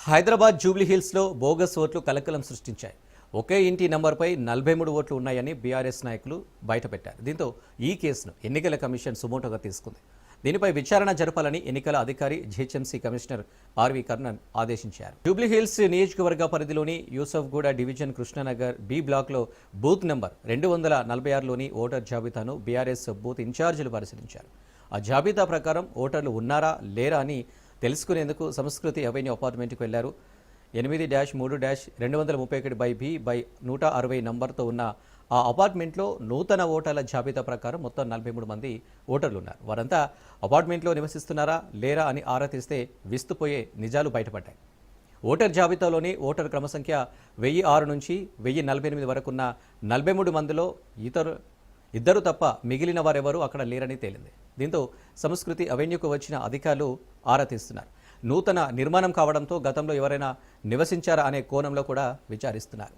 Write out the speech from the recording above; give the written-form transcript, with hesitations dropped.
హైదరాబాద్ జూబ్లీహిల్స్లో బోగస్ ఓట్లు కలకలం సృష్టించాయి. ఒకే ఇంటి నంబర్పై 43 ఓట్లు ఉన్నాయని బీఆర్ఎస్ నాయకులు బయటపెట్టారు. దీంతో ఈ కేసును ఎన్నికల కమిషన్ సుమోటోగా తీసుకుంది. దీనిపై విచారణ జరపాలని ఎన్నికల అధికారి జీహెచ్ఎంసీ కమిషనర్ ఆర్వి కర్ణన్ ఆదేశించారు. జూబ్లీహిల్స్ నియోజకవర్గ పరిధిలోని యూసఫ్గూడ డివిజన్ కృష్ణానగర్ బి బ్లాక్లో బూత్ నంబర్ 246లోని ఓటర్ జాబితాను బీఆర్ఎస్ బూత్ ఇన్ఛార్జీలు పరిశీలించారు. ఆ జాబితా ప్రకారం ఓటర్లు ఉన్నారా లేరా అని తెలుసుకునేందుకు సంస్కృతి అవెన్యూ అపార్ట్మెంట్కి వెళ్లారు. 8-3-231/B/160 నంబర్తో ఉన్న ఆ అపార్ట్మెంట్లో నూతన ఓటర్ల జాబితా ప్రకారం మొత్తం 43 మంది ఓటర్లు ఉన్నారు. వారంతా అపార్ట్మెంట్లో నివసిస్తున్నారా లేరా అని ఆరా తీస్తే విస్తుపోయే నిజాలు బయటపడ్డాయి. ఓటర్ జాబితాలోని ఓటర్ క్రమ సంఖ్య 1006 నుంచి 1048 వరకున్న 43 మందిలో ఇద్దరు తప్ప మిగిలిన వారెవరూ అక్కడ లేరని తేలింది. దీంతో సంస్కృతి అవెన్యూకు వచ్చిన అధికారులు ఆరా తీస్తున్నారు. నూతన నిర్మాణం కావడంతో గతంలో ఎవరైనా నివసించారా అనే కోణంలో కూడా విచారిస్తున్నారు.